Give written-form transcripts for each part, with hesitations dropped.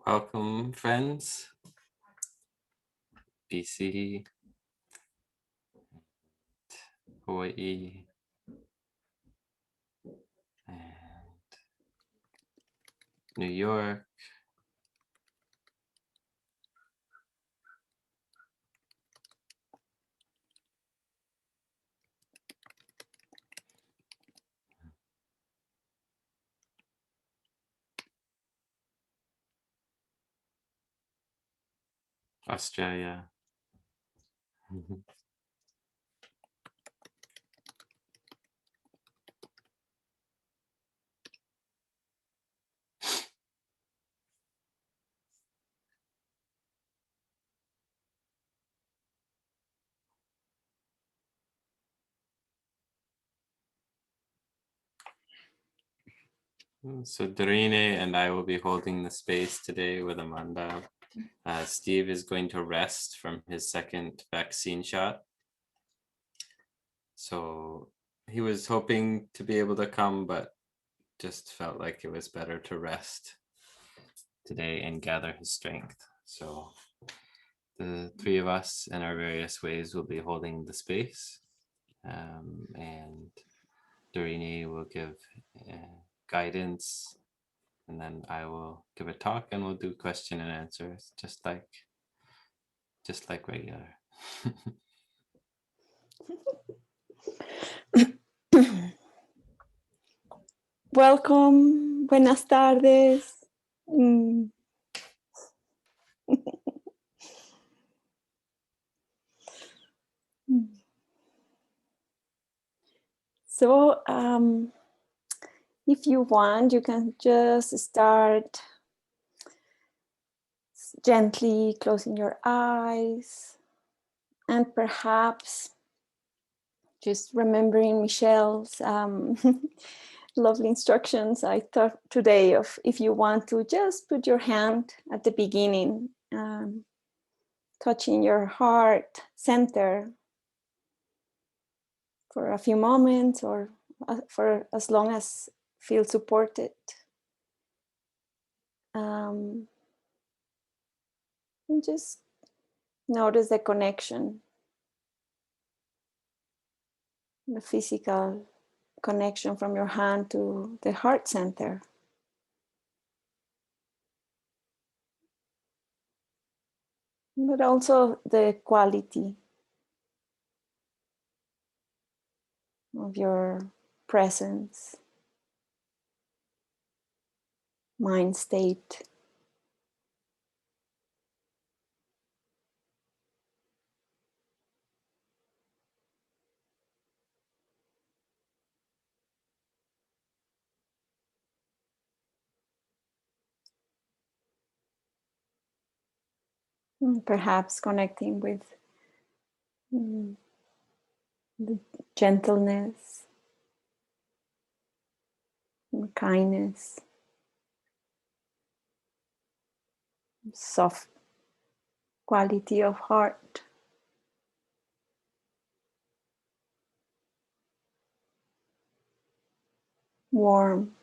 Welcome, friends. BC, Hawaii, and New York. Australia. So Darine and I will be holding the space today with Amanda. Steve is going to rest from his second vaccine shot. So he was hoping to be able to come, but just felt like it was better to rest today and gather his strength. So the three of us in our various ways will be holding the space. And Darine will give guidance, and then I will give a talk, and we'll do question and answers, just like regular. Welcome, buenas tardes. So, if you want, you can just start gently closing your eyes and perhaps just remembering Michelle's lovely instructions I thought today of if you want to just put your hand at the beginning, touching your heart center for a few moments or for as long as feel supported. And just notice the connection, the physical connection from your hand to the heart center. But also the quality of your presence, mind state. Perhaps connecting with the gentleness, and kindness, soft quality of heart. Warm.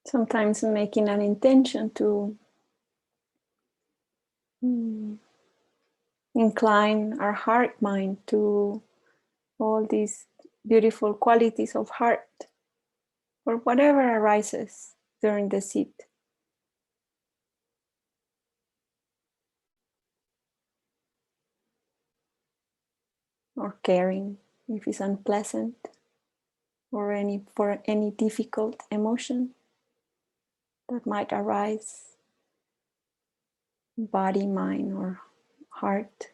Sometimes making an intention to incline our heart mind to all these beautiful qualities of heart or whatever arises during the sit. Or caring if it's unpleasant or for any difficult emotion that might arise, body, mind, or heart.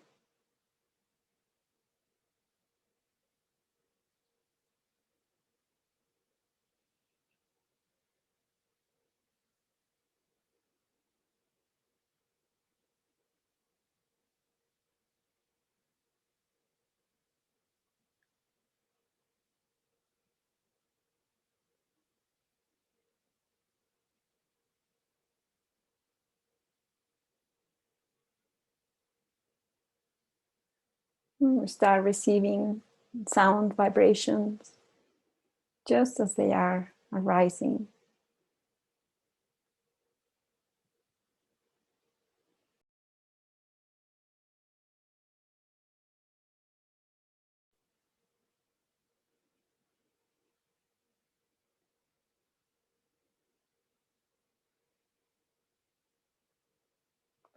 Start receiving sound vibrations just as they are arising.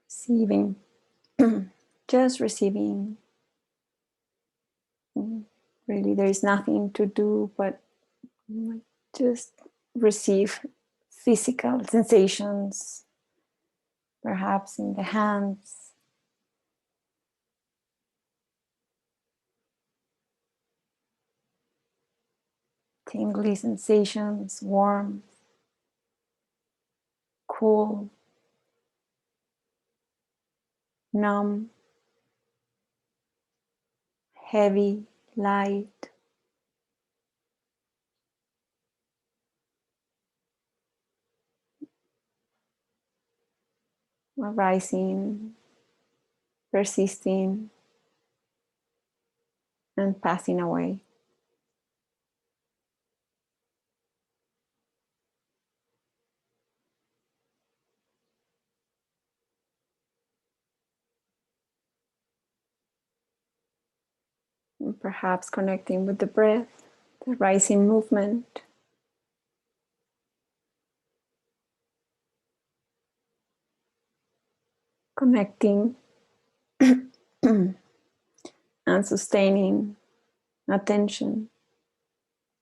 Receiving, just receiving. Really, there is nothing to do but just receive physical sensations, perhaps in the hands, tingly sensations, warm, cool, numb, heavy, light, arising, persisting, and passing away. And perhaps connecting with the breath, the rising movement, connecting and sustaining attention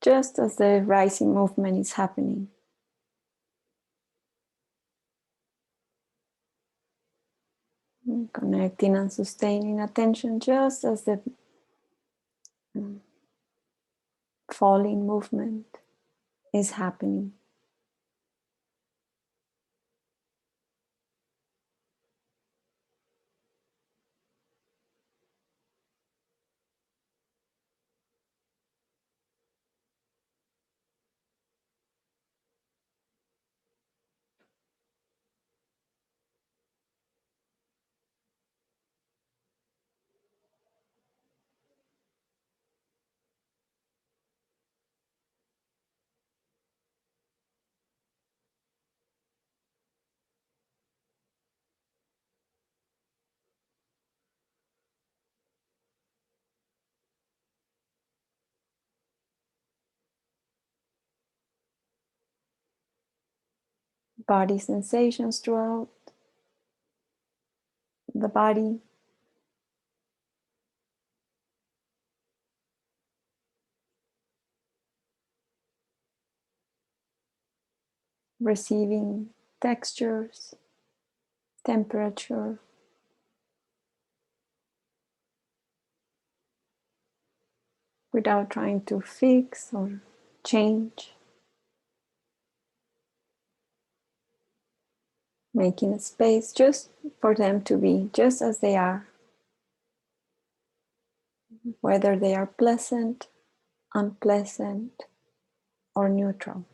just as the rising movement is happening. Connecting and sustaining attention just as the falling movement is happening. Body sensations throughout the body, receiving textures, temperature, without trying to fix or change, making a space just for them to be just as they are, whether they are pleasant, unpleasant, or neutral.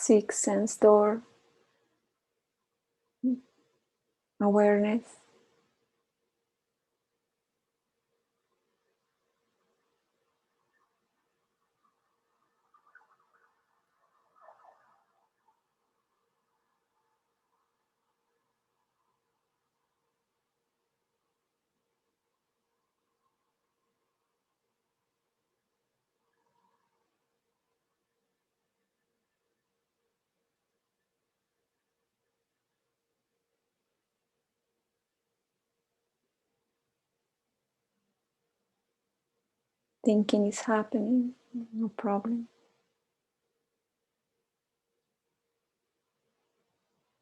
6 sense door awareness. thinking is happening, no problem.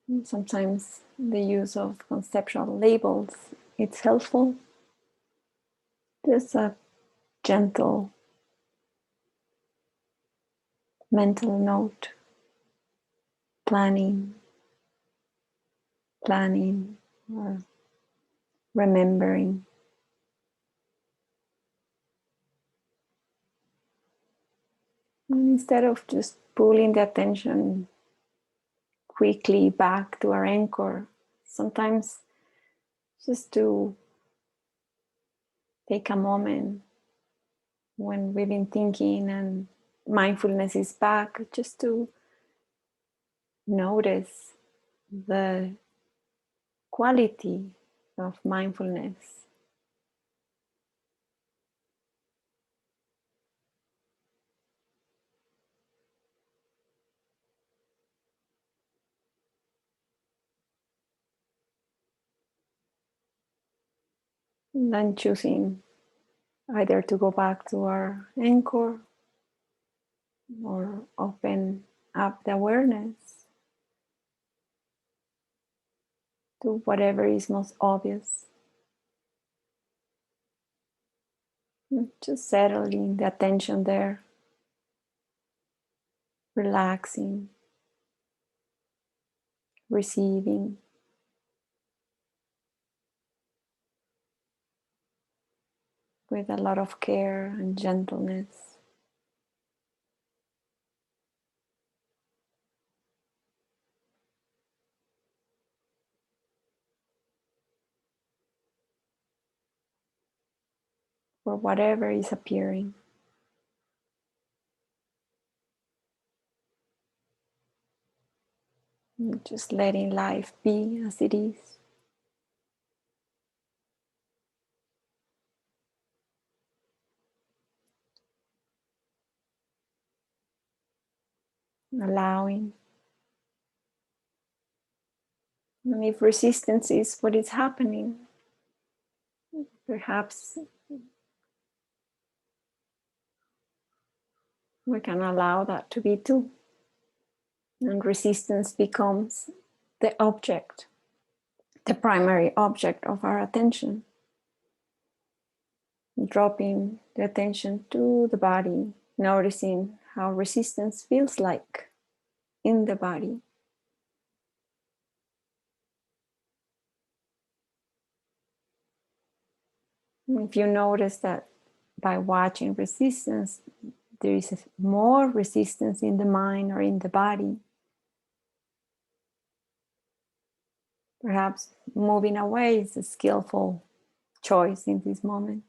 And sometimes the use of conceptual labels, it's helpful. Just a gentle mental note, planning, or remembering. And instead of just pulling the attention quickly back to our anchor, sometimes just to take a moment when we've been thinking and mindfulness is back, just to notice the quality of mindfulness. And then choosing either to go back to our anchor or open up the awareness to whatever is most obvious. And just settling the attention there, relaxing, receiving. With a lot of care and gentleness. For whatever is appearing. And just letting life be as it is. Allowing. And if resistance is what is happening, perhaps we can allow that to be too. And resistance becomes the object, the primary object of our attention. Dropping the attention to the body, noticing how resistance feels like in the body. If you notice that by watching resistance, there is more resistance in the mind or in the body, perhaps moving away is a skillful choice in this moment.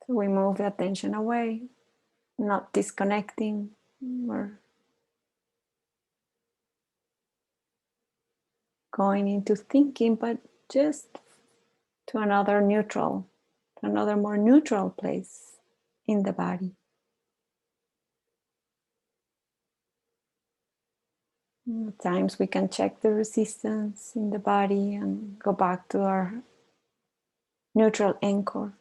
So we move the attention away, not disconnecting or going into thinking, but just to another neutral, to another more neutral place in the body. At times we can check the resistance in the body and go back to our neutral anchor.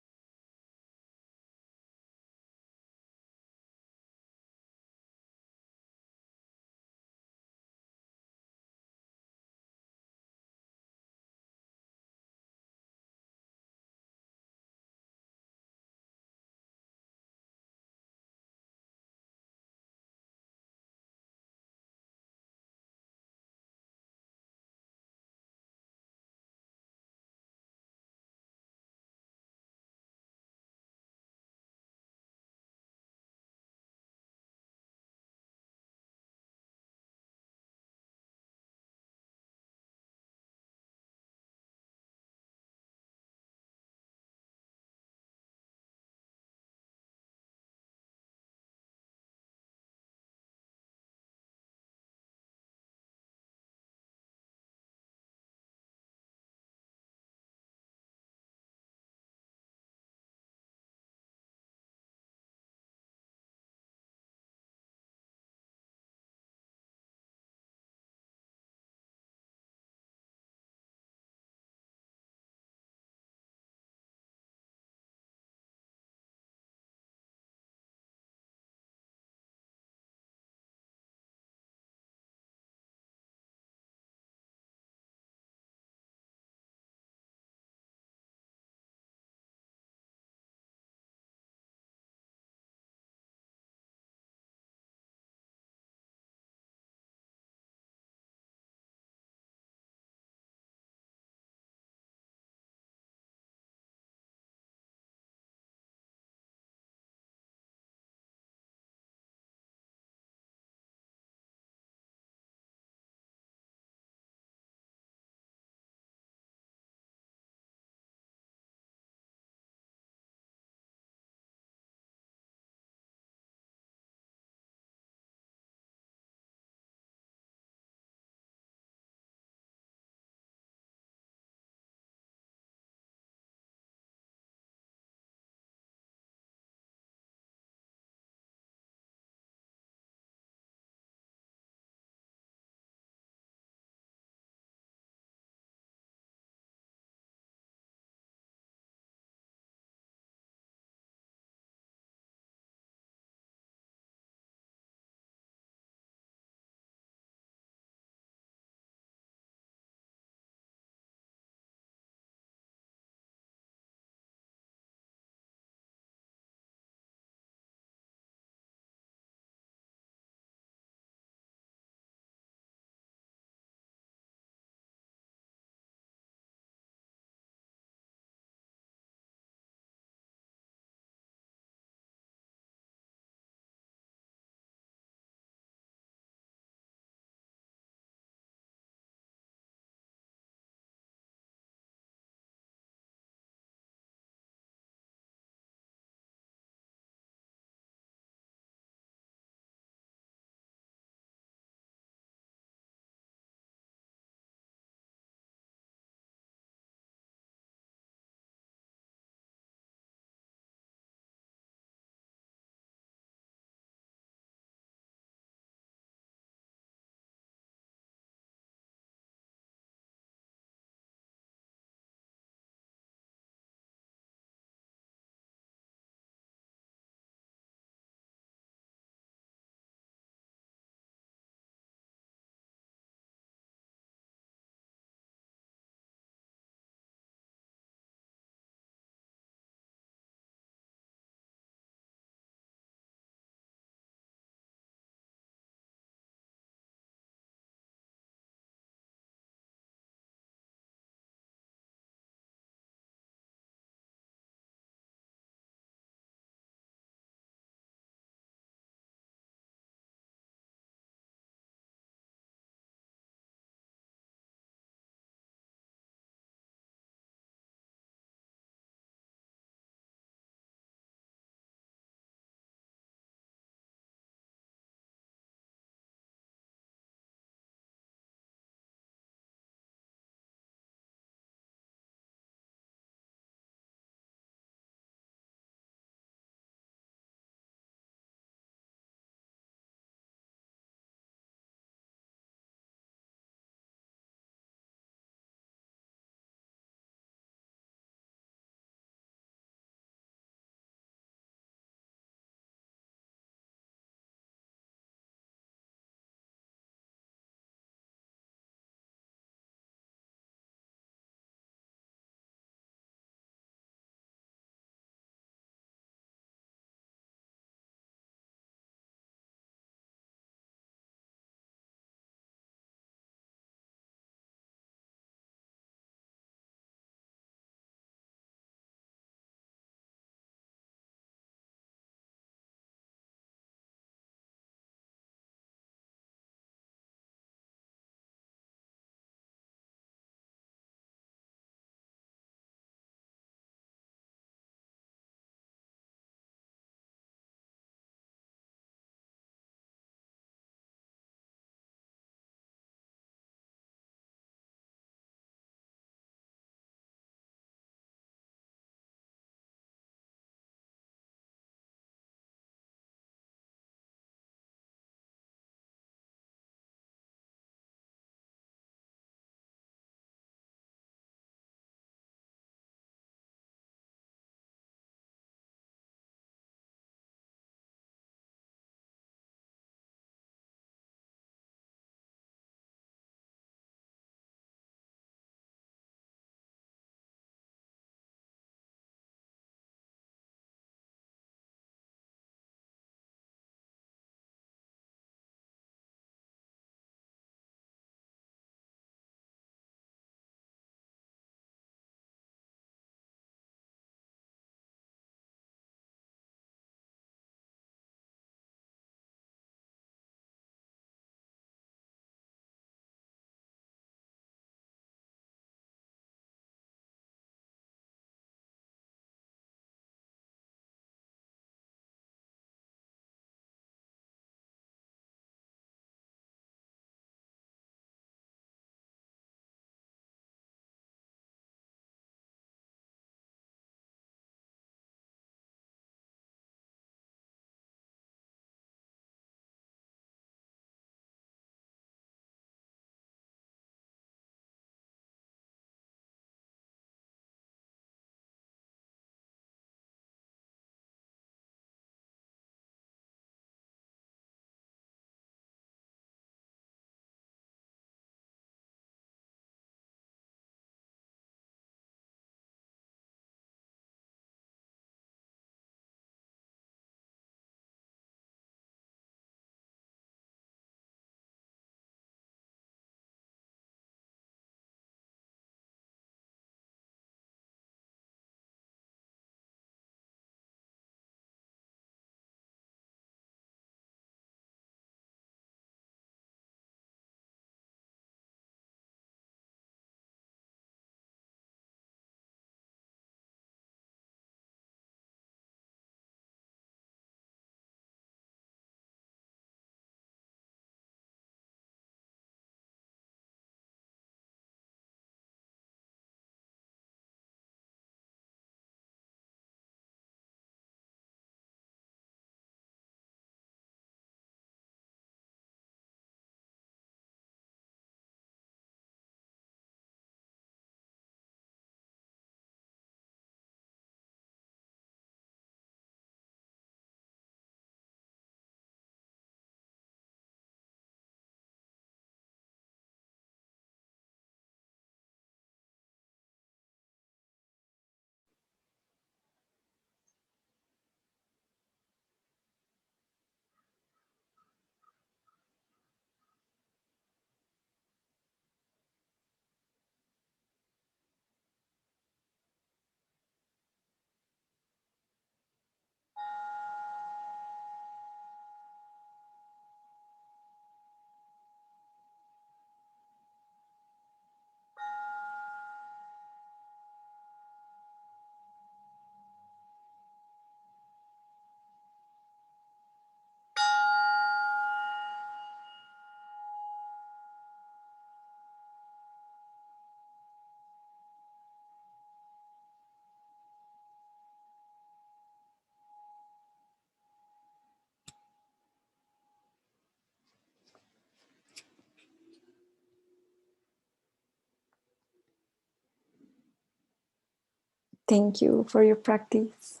Thank you for your practice.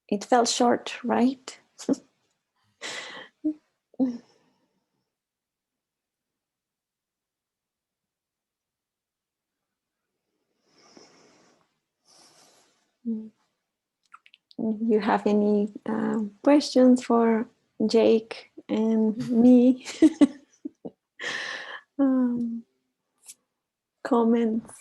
It felt short, right? You have any questions for Jake and me? Comments?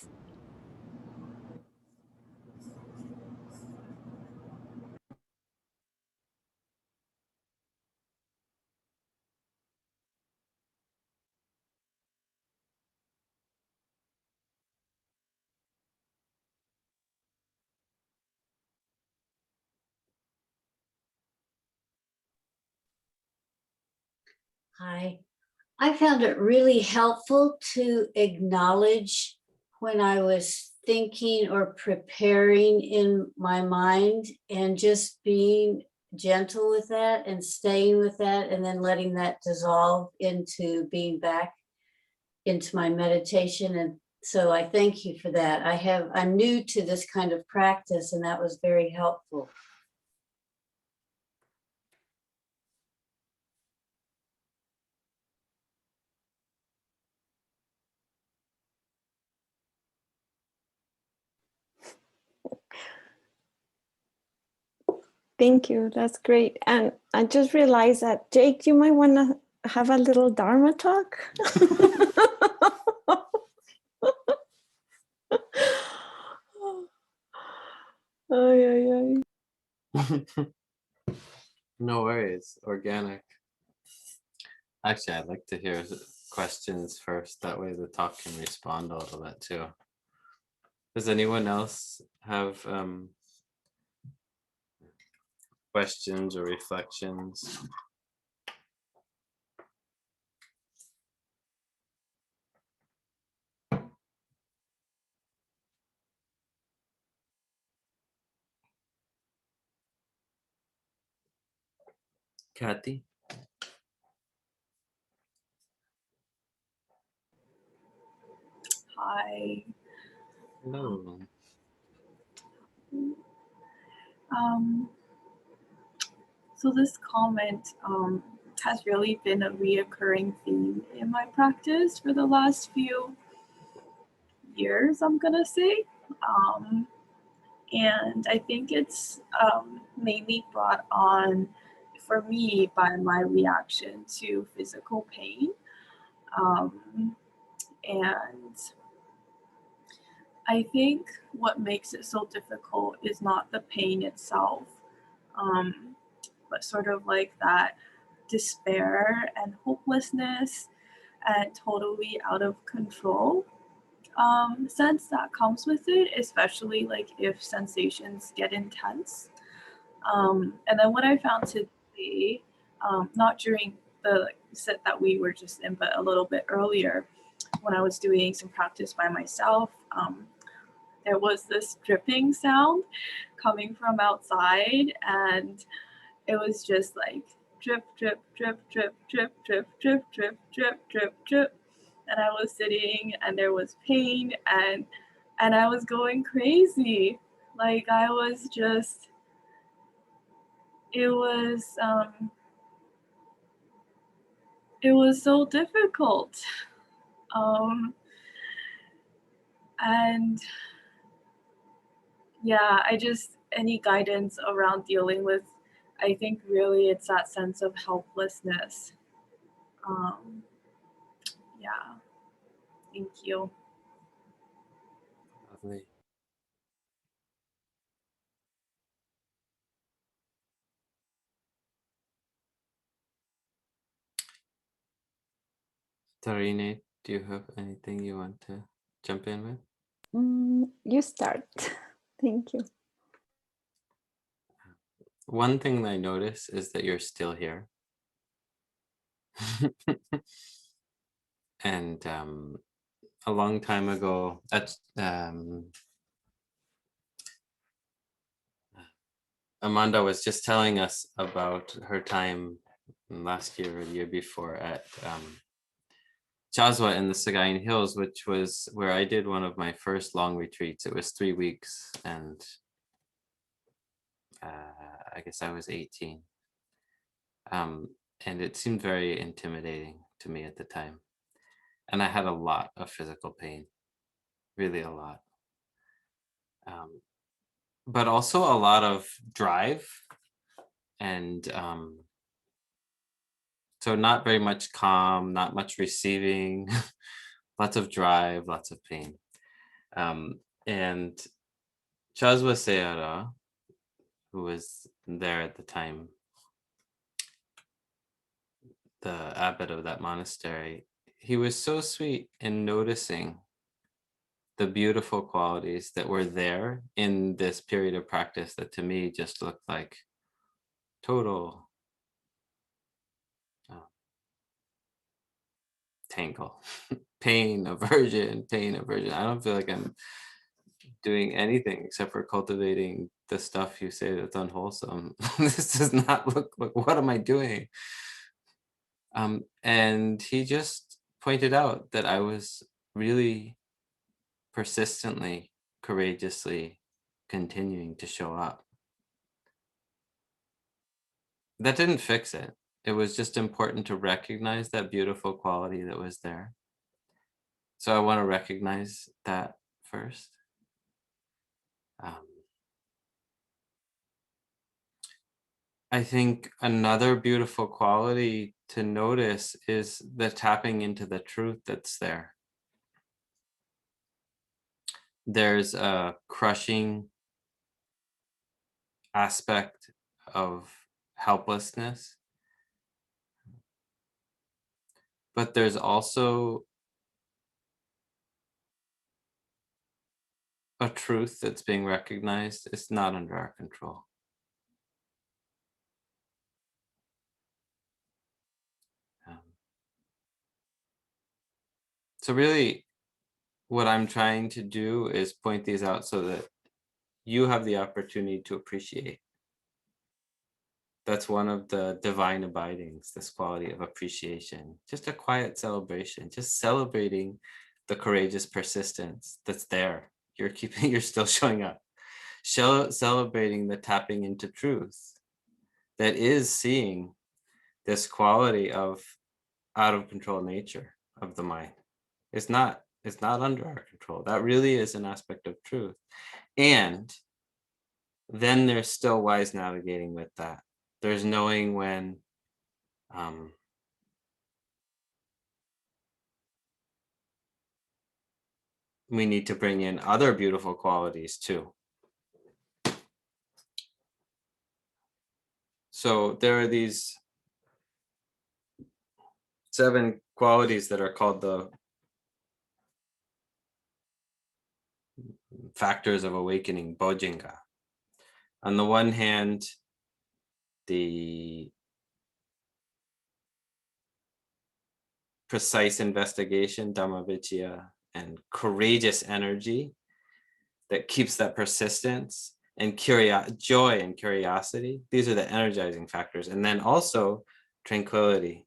Hi. I found it really helpful to acknowledge when I was thinking or preparing in my mind and just being gentle with that and staying with that and then letting that dissolve into being back into my meditation. And so I thank you for that. I'm new to this kind of practice, and that was very helpful. Thank you. That's great. And I just realized that, Jake, you might want to have a little Dharma talk. Ay, ay, ay. No worries, organic. Actually, I'd like to hear questions first. That way the talk can respond a little bit too. Does anyone else have questions or reflections? Kathy? Hi. Hello. So this comment has really been a reoccurring theme in my practice for the last few years, I'm gonna say. And I think it's mainly brought on for me by my reaction to physical pain. And I think what makes it so difficult is not the pain itself, but sort of like that despair and hopelessness and totally out of control sense that comes with it, especially like if sensations get intense. And then what I found today, not during the set that we were just in, but a little bit earlier, when I was doing some practice by myself, there was this dripping sound coming from outside, and it was just like drip, drip, drip, drip, drip, drip, drip, drip, drip, drip, drip. And I was sitting and there was pain and I was going crazy. Like I was just it was it was so difficult. Um and yeah, I just any guidance around dealing with I think really it's that sense of helplessness. Um yeah, thank you. Lovely. Darine, do you have anything you want to jump in with? You start. Thank you. One thing I notice is that you're still here. And a long time ago, Amanda was just telling us about her time last year or the year before at Chazwa in the Sagaing Hills, which was where I did one of my first long retreats. It was 3 weeks, and I guess I was 18. And it seemed very intimidating to me at the time. And I had a lot of physical pain, really a lot. But also a lot of drive, and so not very much calm, not much receiving, lots of drive, lots of pain. And Chazwa Seara, who was there at the time, the abbot of that monastery, he was so sweet in noticing the beautiful qualities that were there in this period of practice that to me just looked like total tangle, pain, aversion. I don't feel like I'm doing anything except for cultivating the stuff you say that's unwholesome. This does not look like, what am I doing? And he just pointed out that I was really persistently, courageously continuing to show up. That didn't fix it. It was just important to recognize that beautiful quality that was there. So I want to recognize that first. I think another beautiful quality to notice is the tapping into the truth that's there. There's a crushing aspect of helplessness, but there's also a truth that's being recognized. It's not under our control. So really, what I'm trying to do is point these out so that you have the opportunity to appreciate. That's one of the divine abidings, this quality of appreciation, just a quiet celebration, just celebrating the courageous persistence that's there. You're still showing up, celebrating the tapping into truth that is seeing this quality of out of control nature of the mind. It's not under our control. That really is an aspect of truth. And then there's still wise navigating with that. There's knowing when we need to bring in other beautiful qualities too. So there are these 7 qualities that are called the factors of awakening, Bojjhanga. On the one hand, the precise investigation, Dhammavicaya, and courageous energy that keeps that persistence and joy and curiosity. These are the energizing factors. And then also tranquility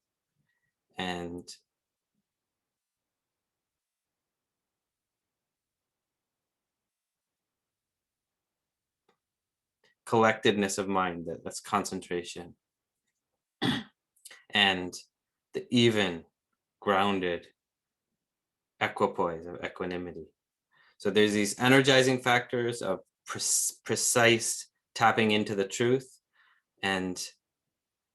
and collectedness of mind, that's concentration, and the even grounded equipoise of equanimity. So there's these energizing factors of precise tapping into the truth and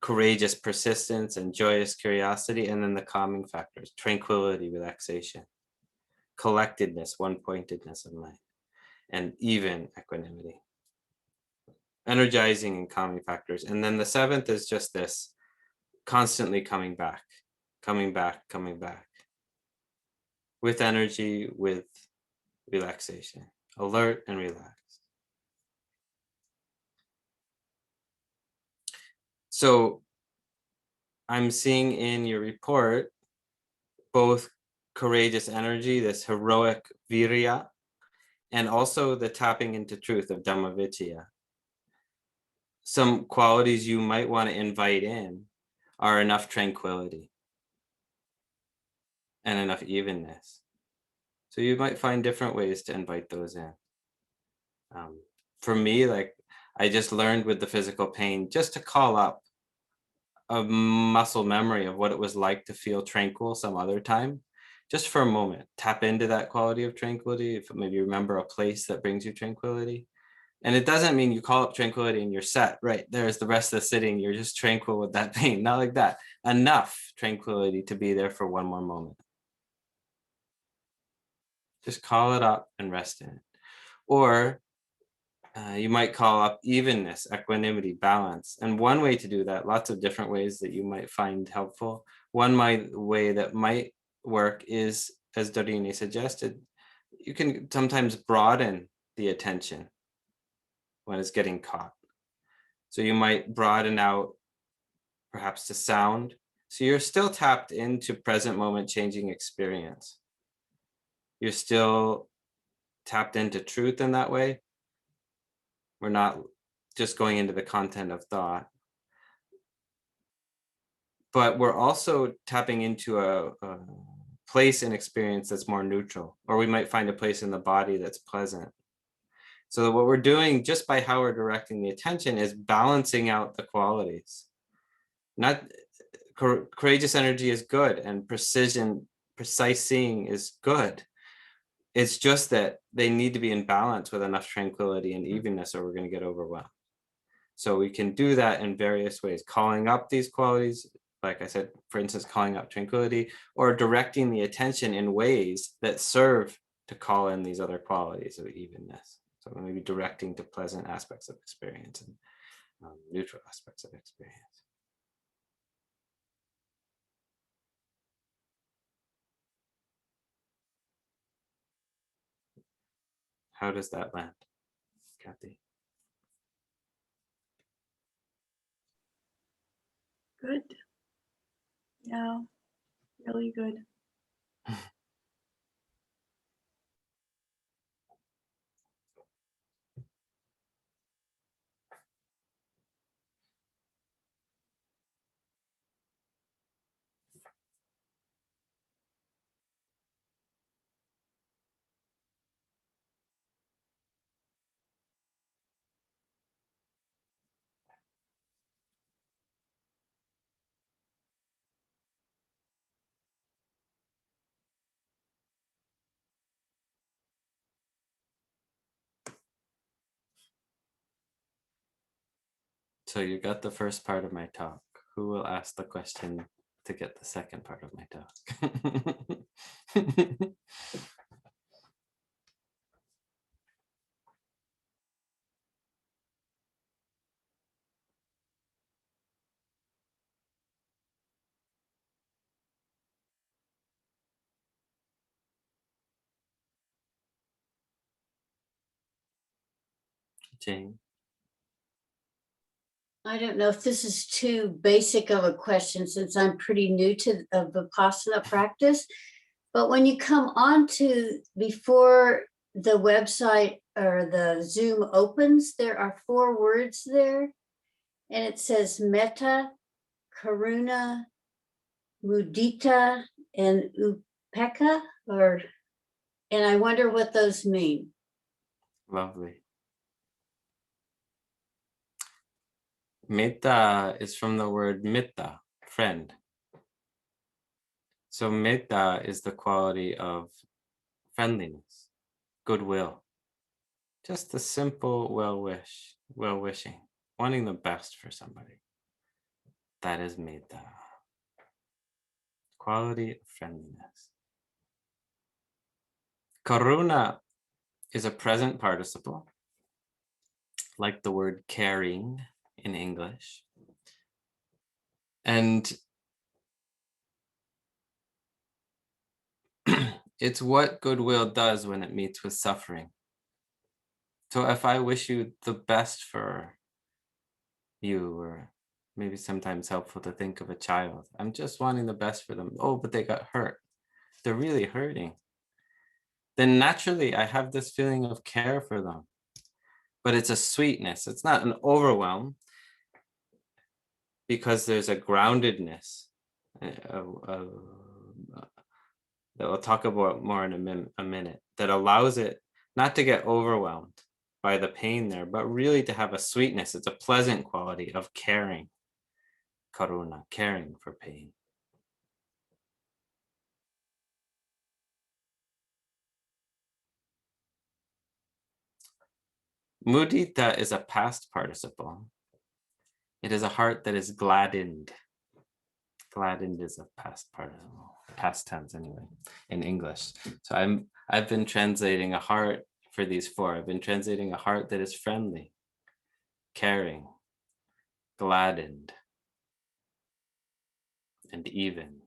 courageous persistence and joyous curiosity, and then the calming factors, tranquility, relaxation, collectedness, one-pointedness of mind, and even equanimity. Energizing and calming factors. And then the 7th is just this constantly coming back, with energy, with relaxation, alert and relaxed. So I'm seeing in your report both courageous energy, this heroic virya, and also the tapping into truth of Dhammavicaya. Some qualities you might want to invite in are enough tranquility, and enough evenness. So you might find different ways to invite those in. For me, like, I just learned with the physical pain just to call up a muscle memory of what it was like to feel tranquil some other time, just for a moment. Tap into that quality of tranquility. If maybe you remember a place that brings you tranquility. And it doesn't mean you call up tranquility and you're set, right? There's the rest of the sitting, you're just tranquil with that pain, not like that. Enough tranquility to be there for one more moment. Just call it up and rest in it. Or you might call up evenness, equanimity, balance. And one way to do that, lots of different ways that you might find helpful. One way that might work is, as Darine suggested, you can sometimes broaden the attention when it's getting caught. So you might broaden out perhaps to sound. So you're still tapped into present moment changing experience. You're still tapped into truth in that way. We're not just going into the content of thought, but we're also tapping into a place in experience that's more neutral, or we might find a place in the body that's pleasant. So what we're doing just by how we're directing the attention is balancing out the qualities. Not courageous energy is good, and precise seeing is good. It's just that they need to be in balance with enough tranquility and evenness, or we're going to get overwhelmed. So we can do that in various ways, calling up these qualities, like I said, for instance, calling up tranquility, or directing the attention in ways that serve to call in these other qualities of evenness. So maybe directing to pleasant aspects of experience and neutral aspects of experience. How does that land, Kathy? Good. Yeah, really good. So you got the first part of my talk. Who will ask the question to get the second part of my talk? Jane. I don't know if this is too basic of a question since I'm pretty new to the Vipassana practice, but when you come on to before the website or the Zoom opens, there are 4 words there, and it says metta, karuna, mudita, and upekkha, and I wonder what those mean. Lovely. Metta is from the word mitta, friend. So metta is the quality of friendliness, goodwill, just a simple well-wishing, wanting the best for somebody. That is metta, quality of friendliness. Karuna is a present participle, like the word caring in English. And it's what goodwill does when it meets with suffering. So if I wish you the best for you, or maybe sometimes helpful to think of a child, I'm just wanting the best for them. Oh, but they got hurt. They're really hurting. Then naturally I have this feeling of care for them. But it's a sweetness. It's not an overwhelm, because there's a groundedness, that we'll talk about more in a minute, that allows it not to get overwhelmed by the pain there, but really to have a sweetness. It's a pleasant quality of caring, karuna, caring for pain. Mudita is a past participle. It is a heart that is gladdened. Gladdened is a past participle, past tense anyway, in English. So I've been translating a heart for these four. I've been translating a heart that is friendly, caring, gladdened, and even.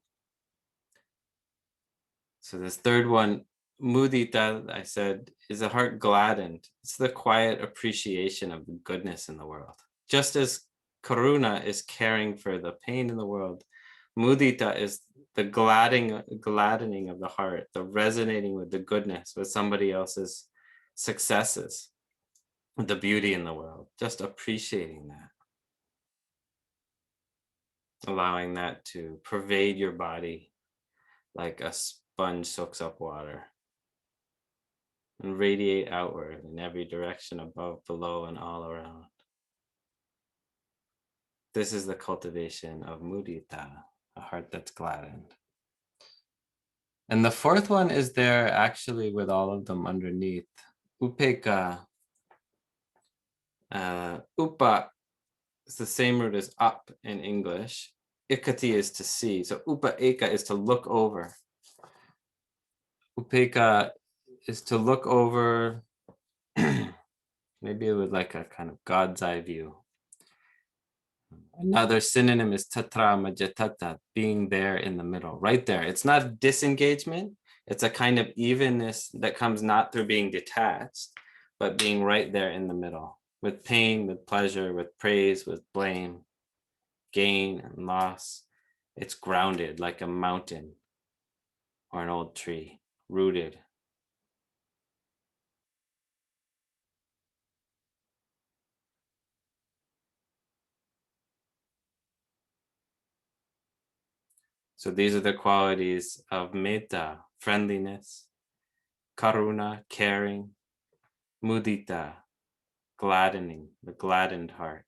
So this third one, mudita, I said, is a heart gladdened. It's the quiet appreciation of the goodness in the world. Just as karuna is caring for the pain in the world, mudita is the gladdening of the heart, the resonating with the goodness, with somebody else's successes, with the beauty in the world, just appreciating that. Allowing that to pervade your body like a sponge soaks up water and radiate outward in every direction, above, below, and all around. This is the cultivation of mudita, a heart that's gladdened. And the fourth one is there actually with all of them underneath. Upeka. Upa is the same root as up in English. Ikati is to see. So upa eka is to look over. Upeka is to look over, maybe with like a kind of God's eye view. Another synonym is tatra majatata, being there in the middle, right there. It's not disengagement. It's a kind of evenness that comes not through being detached, but being right there in the middle, with pain, with pleasure, with praise, with blame, gain and loss. It's grounded like a mountain or an old tree, rooted. So these are the qualities of metta, friendliness, karuna, caring, mudita, gladdening, the gladdened heart,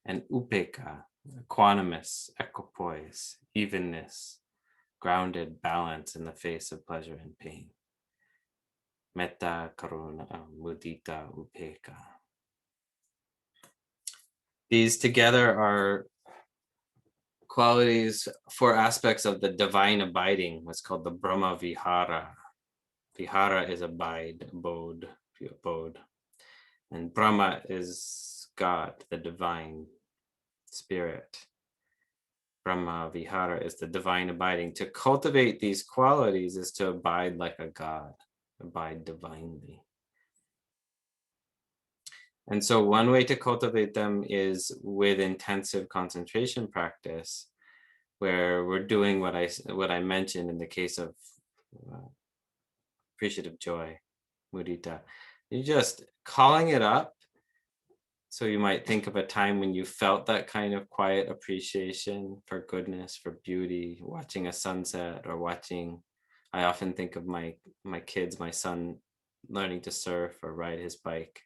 and upeka, equanimous, equipoise, evenness, grounded balance in the face of pleasure and pain. Metta, karuna, mudita, upeka. These together are qualities, four aspects of the divine abiding, what's called the Brahma Vihara. Vihara is abode. And Brahma is God, the divine spirit. Brahma Vihara is the divine abiding. To cultivate these qualities is to abide like a God, abide divinely. And so one way to cultivate them is with intensive concentration practice, where we're doing what I mentioned in the case of appreciative joy, mudita. You're just calling it up. So you might think of a time when you felt that kind of quiet appreciation for goodness, for beauty, watching a sunset or watching, I often think of my kids, my son learning to surf or ride his bike.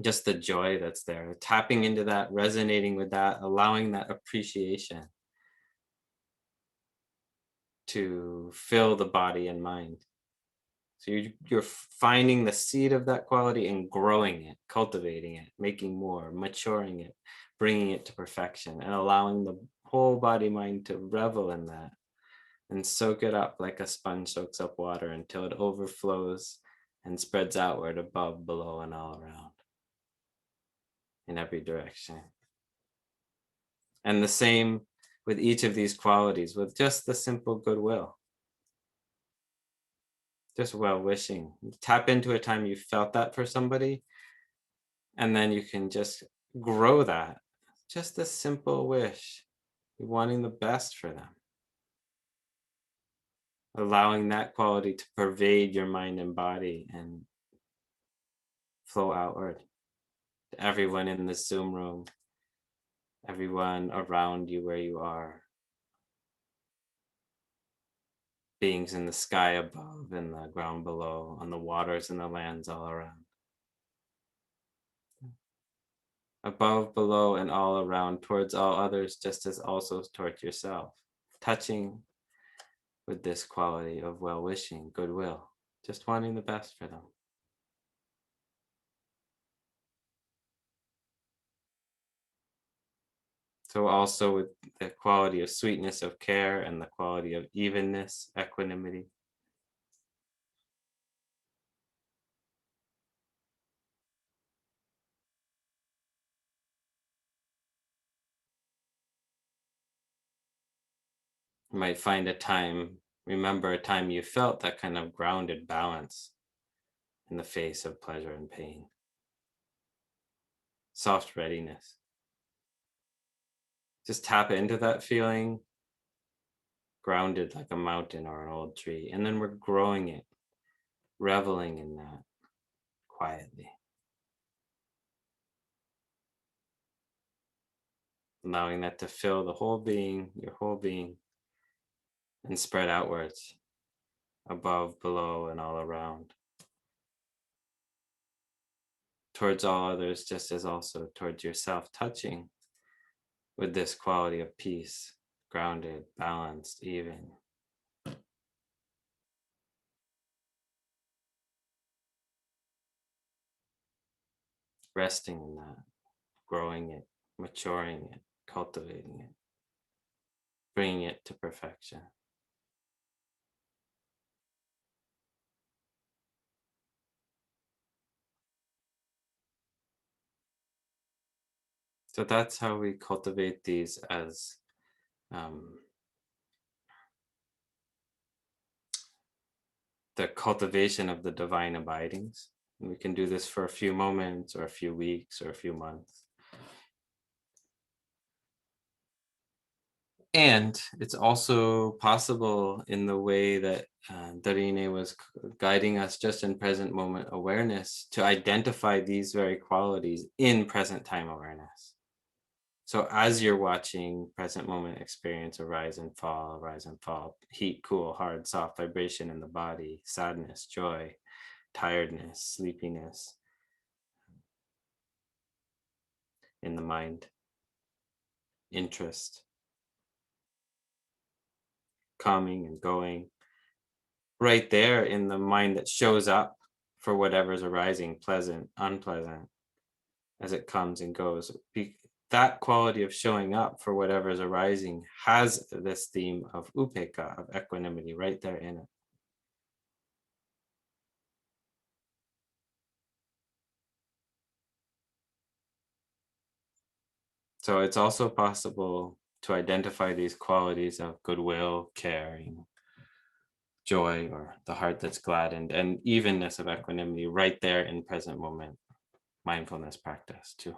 Just the joy that's there, tapping into that, resonating with that, allowing that appreciation to fill the body and mind. So you're finding the seed of that quality and growing it, cultivating it, making more, maturing it, bringing it to perfection, and allowing the whole body mind to revel in that and soak it up like a sponge soaks up water until it overflows and spreads outward, above, below, and all around in every direction. And the same with each of these qualities, with just the simple goodwill. Just well-wishing. Tap into a time you felt that for somebody, and then you can just grow that. Just a simple wish, wanting the best for them. Allowing that quality to pervade your mind and body and flow outward to everyone in the Zoom room, everyone around you where you are. beings in the sky above and the ground below, on the waters and the lands all around. Above, below, and all around, towards all others, just as also towards yourself, touching with this quality of well-wishing, goodwill, just wanting the best for them. So also with the quality of sweetness of care and the quality of evenness, equanimity. You might find a time, remember a time you felt that kind of grounded balance in the face of pleasure and pain. Soft readiness. Just tap into that feeling, grounded like a mountain or an old tree. And then we're growing it, reveling in that quietly. Allowing that to fill the whole being, your whole being, and spread outwards, above, below, and all around. Towards all others, just as also towards yourself, touching with this quality of peace, grounded, balanced, even. Resting in that, growing it, maturing it, cultivating it, bringing it to perfection. So that's how we cultivate these as the cultivation of the divine abidings. And we can do this for a few moments or a few weeks or a few months. And it's also possible in the way that Darine was guiding us just in present moment awareness to identify these very qualities in present time awareness. So as you're watching present moment experience arise and fall, heat, cool, hard, soft, vibration in the body, sadness, joy, tiredness, sleepiness in the mind, interest, coming and going, right there in the mind that shows up for whatever's arising, pleasant, unpleasant, as it comes and goes. That quality of showing up for whatever's arising has this theme of upekkha, of equanimity, right there in it. So it's also possible to identify these qualities of goodwill, caring, joy, or the heart that's gladdened, and evenness of equanimity right there in present moment mindfulness practice too.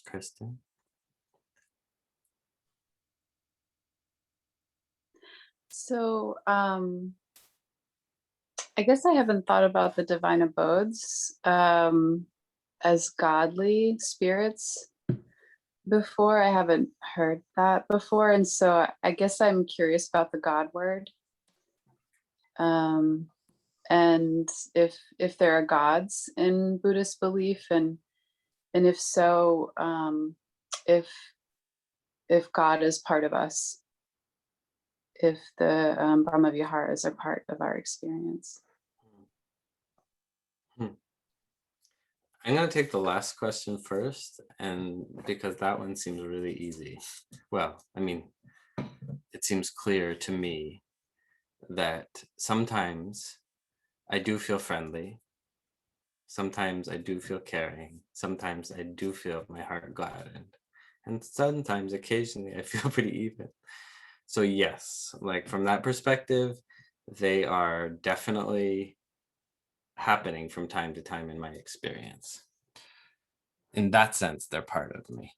Kristen? So, I guess I haven't thought about the divine abodes as godly spirits before. I haven't heard that before, and so I guess I'm curious about the God word, and if there are gods in Buddhist belief, and if so, if God is part of us, if the Brahma Viharas are part of our experience. I'm going to take the last question first, and because that one seems really easy. Well, I mean, it seems clear to me that sometimes I do feel friendly. Sometimes I do feel caring. Sometimes I do feel my heart gladdened. And sometimes, occasionally, I feel pretty even. So yes, like from that perspective, they are definitely happening from time to time in my experience. In that sense, they're part of me.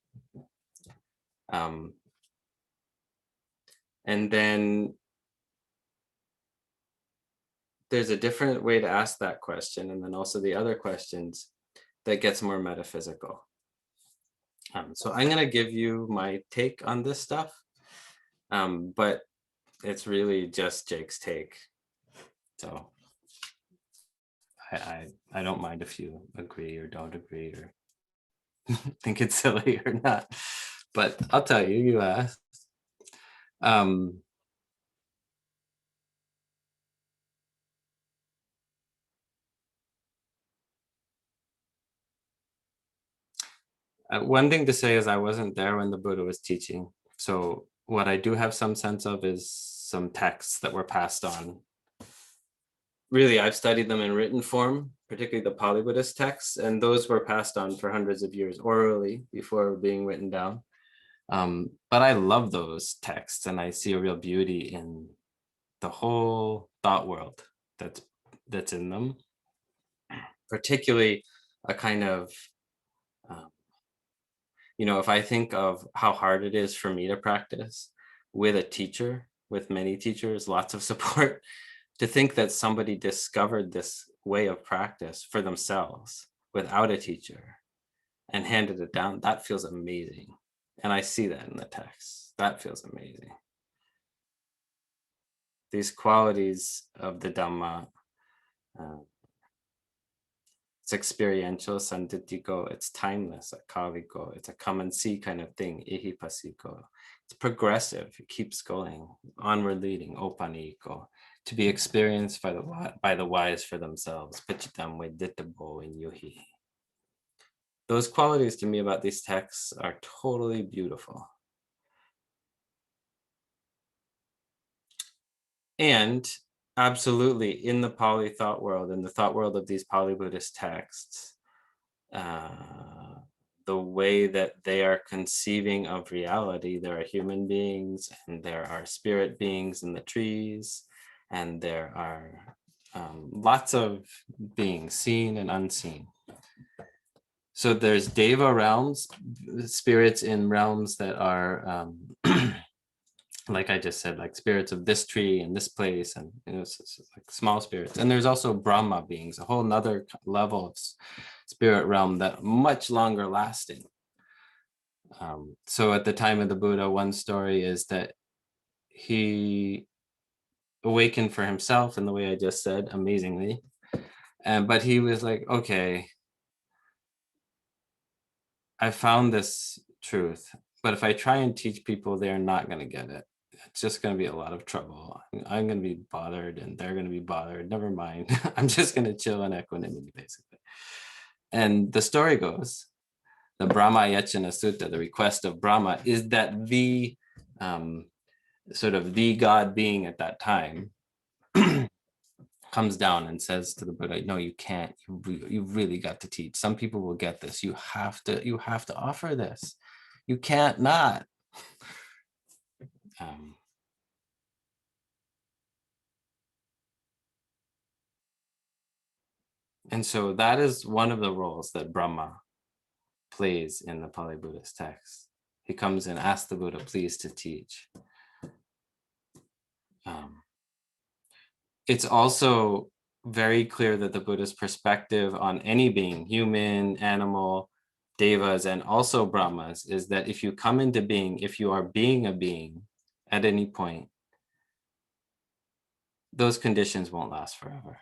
And then there's a different way to ask that question, and then also the other questions that gets more metaphysical. So I'm going to give you my take on this stuff, but it's really just Jake's take. So I don't mind if you agree or don't agree or think it's silly or not, but I'll tell you, you asked. One thing to say is I wasn't there when the Buddha was teaching. So what I do have some sense of is some texts that were passed on. Really, I've studied them in written form, particularly the Pali Buddhist texts, and those were passed on for hundreds of years orally before being written down. But I love those texts, and I see a real beauty in the whole thought world that's in them, particularly a kind of, if I think of how hard it is for me to practice with a teacher, with many teachers, lots of support, to think that somebody discovered this way of practice for themselves without a teacher and handed it down, that feels amazing. And I see that in the text. That feels amazing. These qualities of the Dhamma, it's experiential, sanditiko, it's timeless, akaliko, it's a come and see kind of thing, ihipasiko. It's progressive, it keeps going, onward leading, opaniko, to be experienced by the wise for themselves, pachitam veditabo in yuhi. Those qualities to me about these texts are totally beautiful. And absolutely, in the Pali thought world, in the thought world of these Pali Buddhist texts, the way that they are conceiving of reality, there are human beings and there are spirit beings in the trees, and there are lots of beings, seen and unseen. So there's Deva realms, spirits in realms that are like I just said, like spirits of this tree and this place, and it's like small spirits. And there's also Brahma beings, a whole nother level of spirit realm that much longer lasting. So at the time of the Buddha, one story is that he awakened for himself in the way I just said, amazingly. But he was like, okay, I found this truth, but if I try and teach people, they're not going to get it. It's just going to be a lot of trouble. I'm going to be bothered and they're going to be bothered. Never mind. I'm just going to chill in equanimity, basically. And the story goes, the Brahma Yachana Sutta, the request of Brahma, is that the sort of the God being at that time comes down and says to the Buddha, no, you can't, you really got to teach. Some people will get this. You have to offer this. You can't not. And so that is one of the roles that Brahma plays in the Pali Buddhist text. He comes and asks the Buddha, please, to teach. It's also very clear that the Buddha's perspective on any being, human, animal, devas, and also Brahmas, is that if you come into being, if you are being a being at any point, those conditions won't last forever.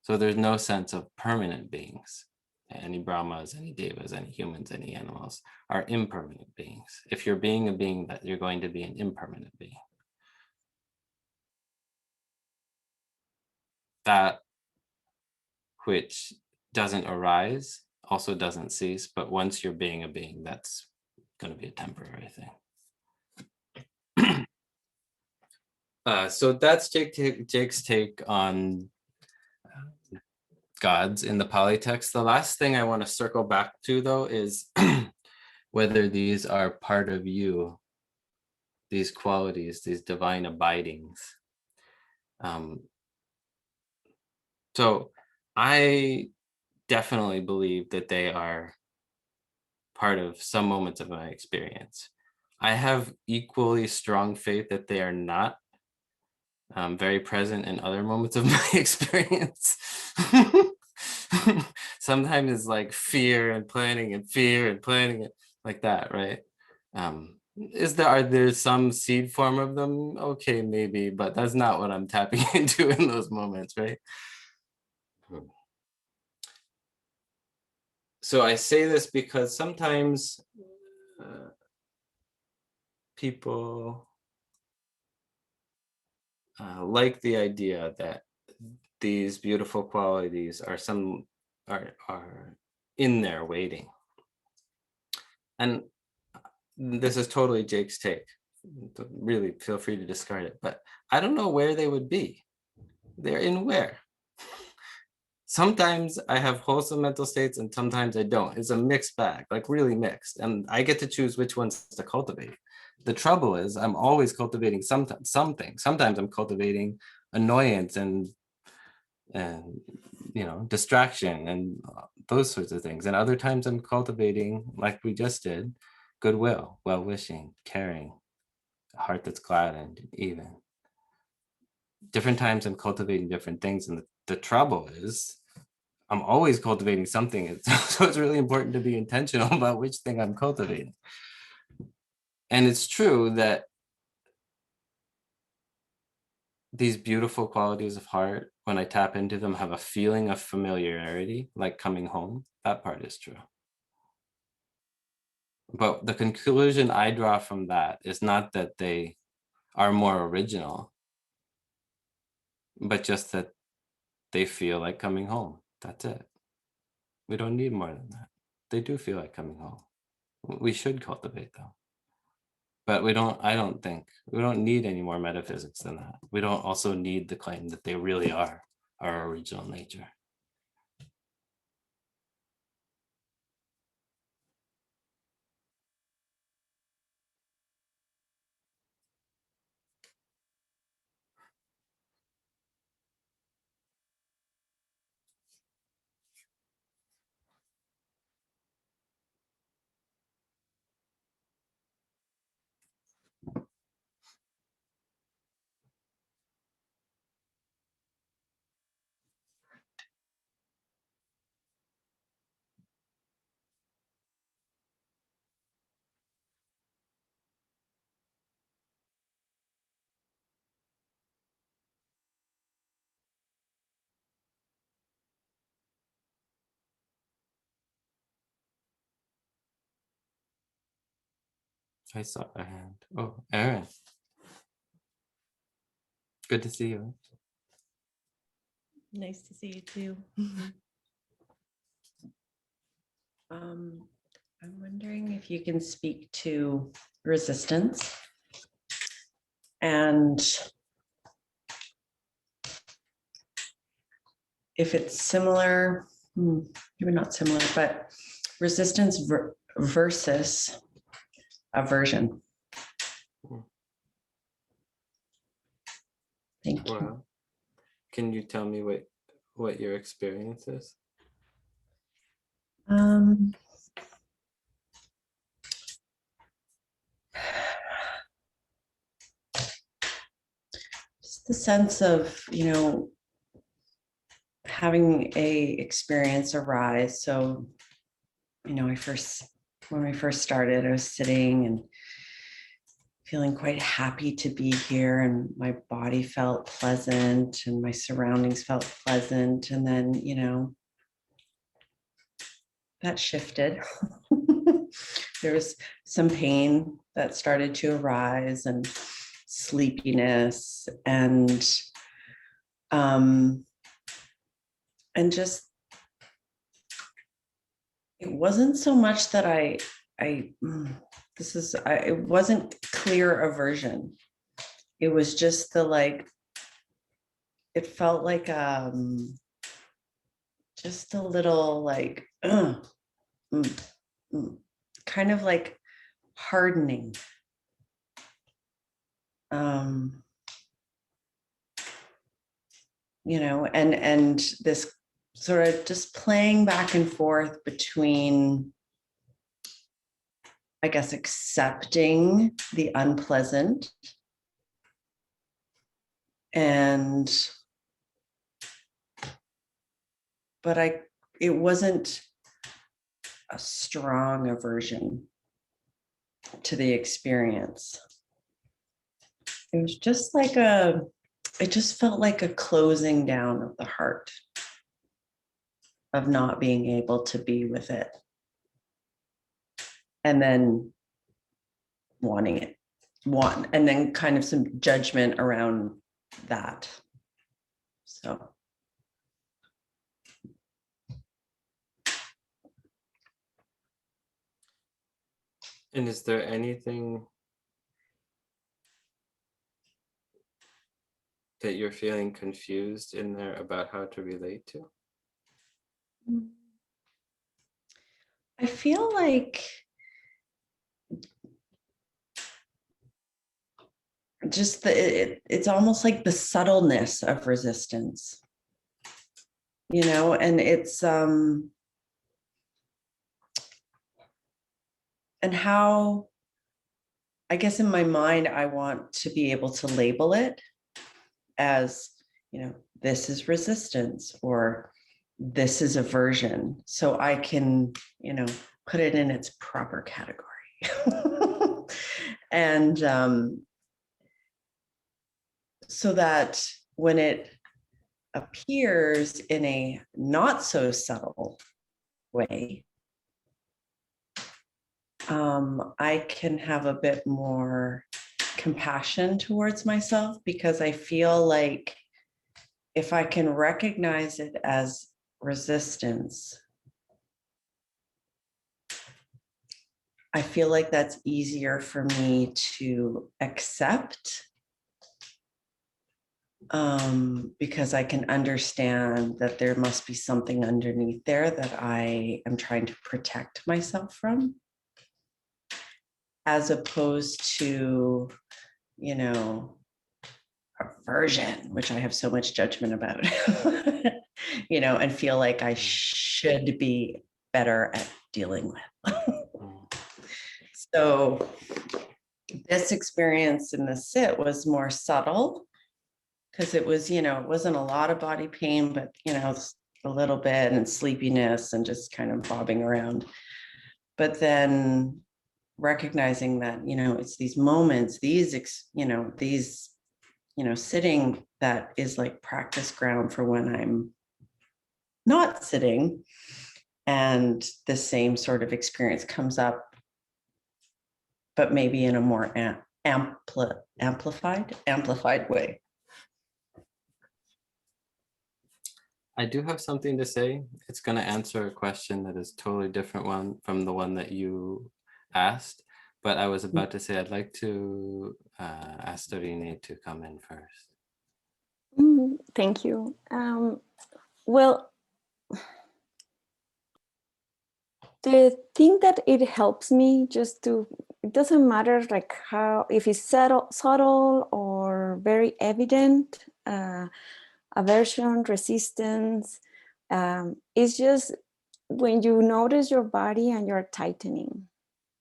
So there's no sense of permanent beings. Any Brahmas, any devas, any humans, any animals are impermanent beings. If you're being a being, that you're going to be an impermanent being. That which doesn't arise also doesn't cease, but once you're being a being, that's going to be a temporary thing. So that's Jake's take on gods in the Pali text. The last thing I want to circle back to, though, is whether these are part of you, these qualities, these divine abidings. So I definitely believe that they are part of some moments of my experience. I have equally strong faith that they are not very present in other moments of my experience. Sometimes it's like fear and planning it like that, right? Are there some seed form of them? Okay, maybe, but that's not what I'm tapping into in those moments, right? So I say this because sometimes people like the idea that these beautiful qualities are in there waiting. And this is totally Jake's take. Really feel free to discard it, but I don't know where they would be. They're in where? Sometimes I have wholesome mental states and sometimes I don't. It's a mixed bag, like really mixed. And I get to choose which ones to cultivate. The trouble is I'm always cultivating something. Sometimes I'm cultivating annoyance and distraction and those sorts of things. And other times I'm cultivating, like we just did, goodwill, well-wishing, caring, a heart that's glad and even. Different times I'm cultivating different things. And the trouble is I'm always cultivating something. So it's really important to be intentional about which thing I'm cultivating. And it's true that these beautiful qualities of heart, when I tap into them, have a feeling of familiarity, like coming home. That part is true. But the conclusion I draw from that is not that they are more original, but just that they feel like coming home. That's it. We don't need more than that. They do feel like coming home. We should cultivate them. But I don't think, we don't need any more metaphysics than that. We don't also need the claim that they really are our original nature. I saw a hand. Oh, Aaron. Good to see you. Nice to see you too. I'm wondering if you can speak to resistance and if it's similar, maybe not similar, but resistance versus aversion. Thank you. Wow. Can you tell me what your experience is? Just the sense of, having a experience arise. So, when we first started, I was sitting and feeling quite happy to be here, and my body felt pleasant and my surroundings felt pleasant. And then, that shifted. There was some pain that started to arise and sleepiness and just, it wasn't so much that it wasn't clear aversion. It was just it felt like just a little like kind of like hardening. And this sort of just playing back and forth between, I guess, accepting the unpleasant but it wasn't a strong aversion to the experience. It was just like it just felt like a closing down of the heart, of not being able to be with it. And then wanting it, and then kind of some judgment around that. So. And is there anything that you're feeling confused in there about how to relate to? I feel like just it's almost like the subtleness of resistance, you know, and it's and how, I guess in my mind, I want to be able to label it as, you know, this is resistance or this is aversion. So I can, you know, put it in its proper category. And so that when it appears in a not so subtle way, I can have a bit more compassion towards myself, because I feel like if I can recognize it as resistance, I feel like that's easier for me to accept, because I can understand that there must be something underneath there that I am trying to protect myself from, as opposed to, you know, aversion, which I have so much judgment about, you know, and feel like I should be better at dealing with. So this experience in the sit was more subtle, because it was, you know, it wasn't a lot of body pain, but, you know, a little bit, and sleepiness and just kind of bobbing around. But then recognizing that, you know, it's these moments, sitting, that is like practice ground for when I'm not sitting, and the same sort of experience comes up, but maybe in a more amplified way. I do have something to say. It's going to answer a question that is totally different one from the one that you asked. But I was about to say, I'd like to ask Darine to come in first. Thank you. Well, the thing that it helps me it doesn't matter like how, if it's subtle or very evident, aversion, resistance, it's just when you notice your body and you're tightening.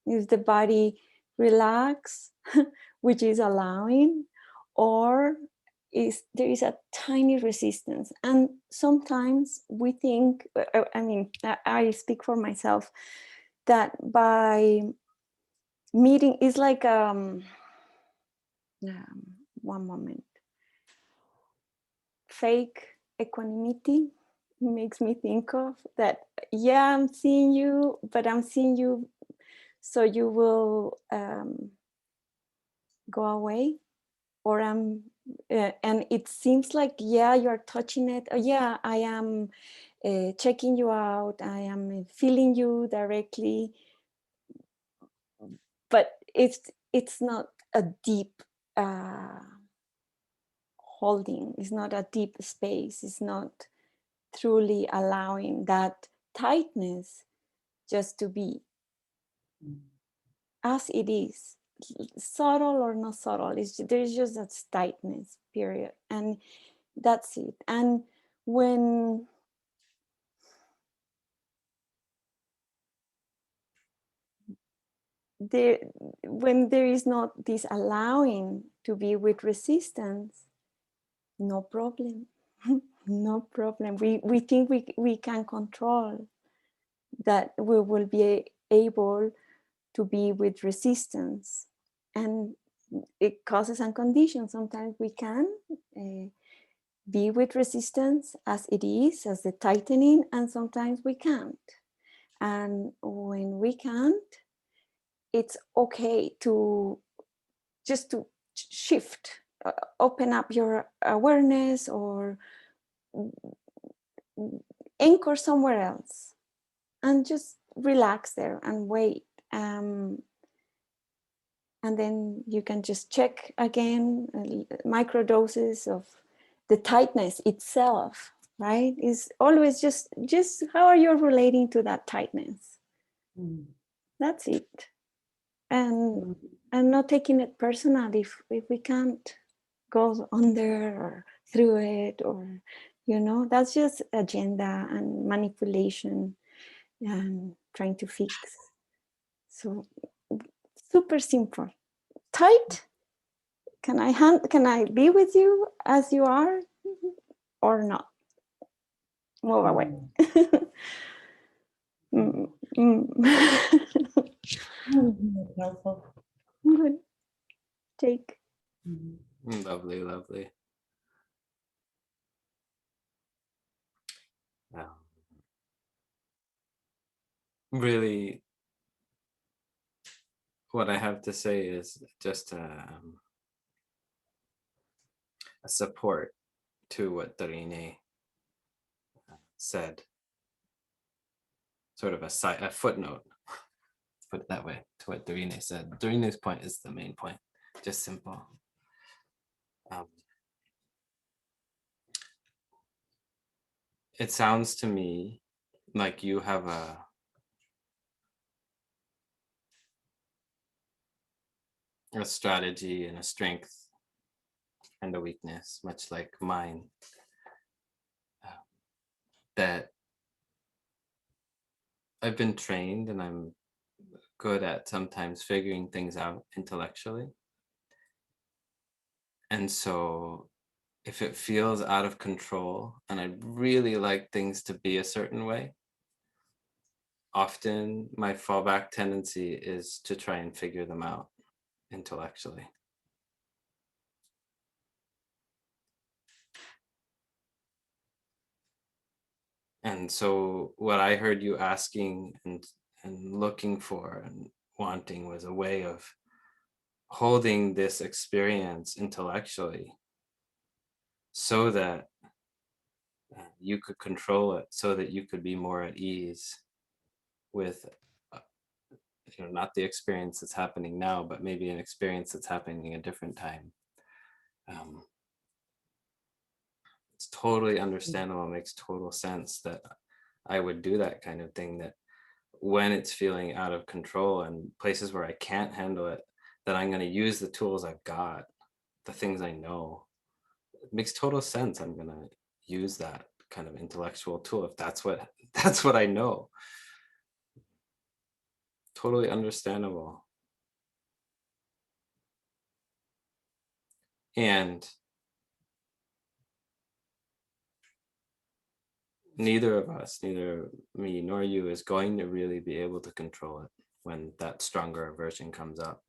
Is the body relax, which is allowing, or there is a tiny resistance? And sometimes we think, I mean, I speak for myself, that by meeting is like one moment, fake equanimity makes me think of that. Yeah, I'm seeing you, but I'm seeing you so you will go away, or and it seems like, yeah, you're touching it. Oh, yeah, I am checking you out. I am feeling you directly, but it's not a deep holding. It's not a deep space. It's not truly allowing that tightness just to be as it is, subtle or not subtle. There's just that tightness, period, and that's it. And when there, when there is not this allowing to be with resistance, no problem. No problem. We think we can control that, we will be able to be with resistance, and it causes and conditions. Sometimes we can be with resistance as it is, as the tightening, and sometimes we can't. And when we can't, it's okay to just to shift, open up your awareness, or anchor somewhere else and just relax there and wait. And then you can just check again, micro doses of the tightness itself, right? Is always just how are you relating to that tightness? That's it. And not taking it personal if we can't go under or through it, or that's just agenda and manipulation and trying to fix. So super simple. Tight. Can I be with you as you are, or not? Move away. Helpful. Good. Take. Lovely, lovely. Really, what I have to say is just a support to what Darine said. Sort of a footnote, put it that way, to what Darine said. Darine's point is the main point, just simple. It sounds to me like you have a strategy and a strength and a weakness, much like mine, that I've been trained and I'm good at sometimes figuring things out intellectually. And so if it feels out of control and I'd really like things to be a certain way, often my fallback tendency is to try and figure them out intellectually. And so what I heard you asking and looking for and wanting was a way of holding this experience intellectually so that you could control it, so that you could be more at ease with not the experience that's happening now, but maybe an experience that's happening a different time. It's totally understandable, makes total sense that I would do that kind of thing, that when it's feeling out of control and places where I can't handle it, that I'm going to use the tools I've got, the things I know. It makes total sense. I'm going to use that kind of intellectual tool if that's what I know. Totally understandable. And neither of us, neither me nor you, is going to really be able to control it when that stronger aversion comes up.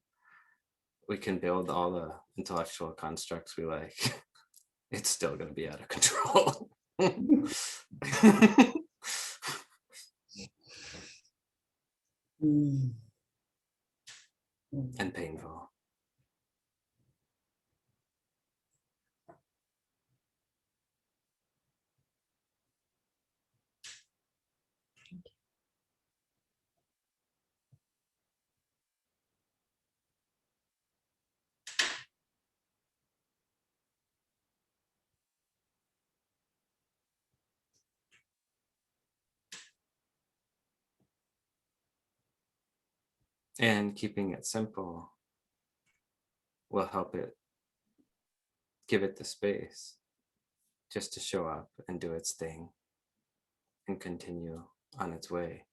We can build all the intellectual constructs we like. It's still going to be out of control. And painful. And keeping it simple will help it, give it the space just to show up and do its thing and continue on its way.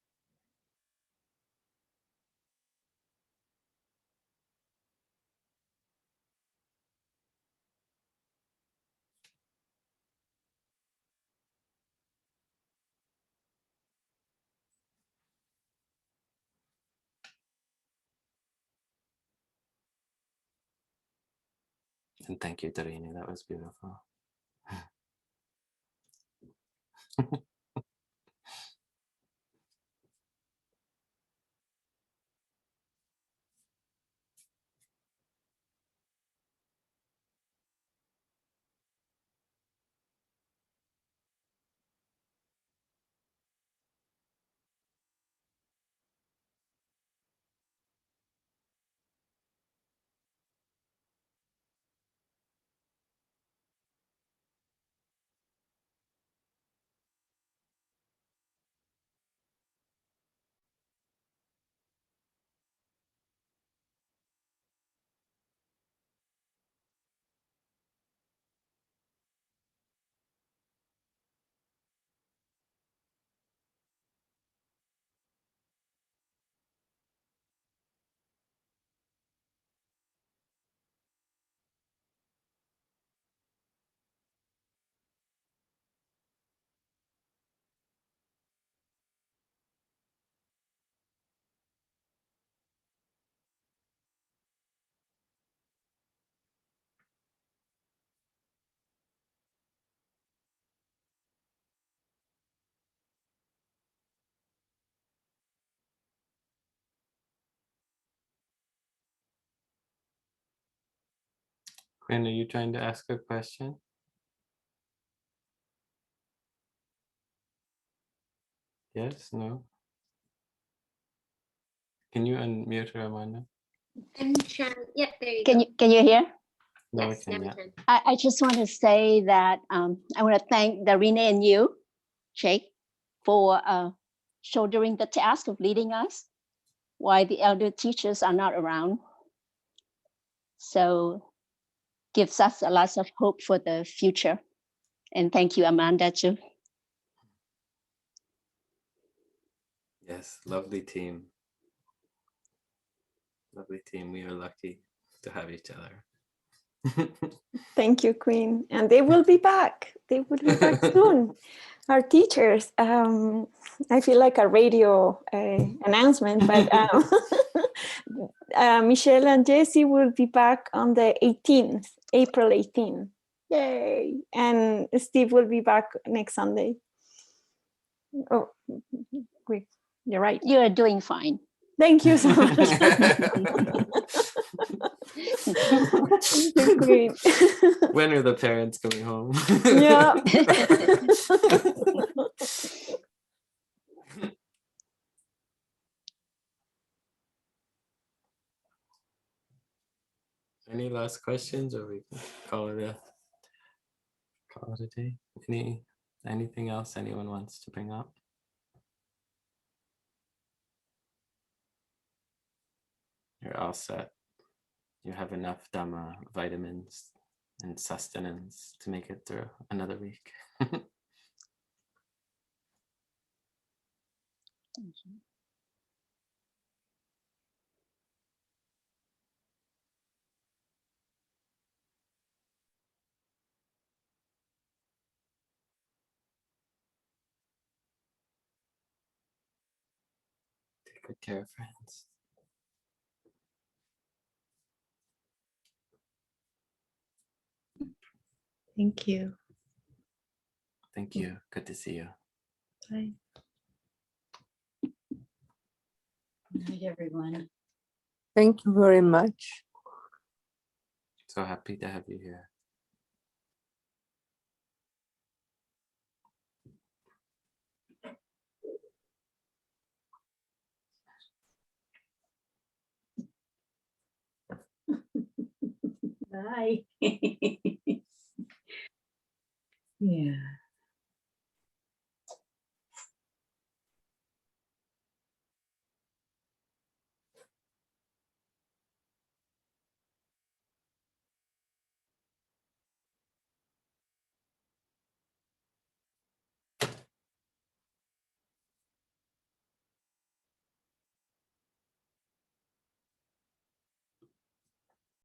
And thank you, Darine. That was beautiful. Quinn, are you trying to ask a question? Yes, no? Can you unmute her, Amanda? I'm trying. Yep, there you Can go. can you hear? No, Yes, we now can, we yeah. can. I just want to say that I want to thank Darina and you, Jake, for shouldering the task of leading us while the elder teachers are not around. So gives us a lot of hope for the future. And thank you, Amanda, too. Yes, lovely team. Lovely team. We are lucky to have each other. Thank you, Queen. And they will be back. They will be back soon. Our teachers. I feel like a radio announcement, but Michelle and Jesse will be back on the 18th, April 18th. Yay. And Steve will be back next Sunday. Oh, quick. You're right. You're doing fine. Thank you so much. You're great. When are the parents coming home? Yeah. Any last questions, or we can call it a day? Anything else anyone wants to bring up? You're all set. You have enough Dhamma, vitamins, and sustenance to make it through another week. Take good care, friends. Thank you. Thank you. Good to see you. Bye. Good night, everyone. Thank you very much. So happy to have you here. Bye.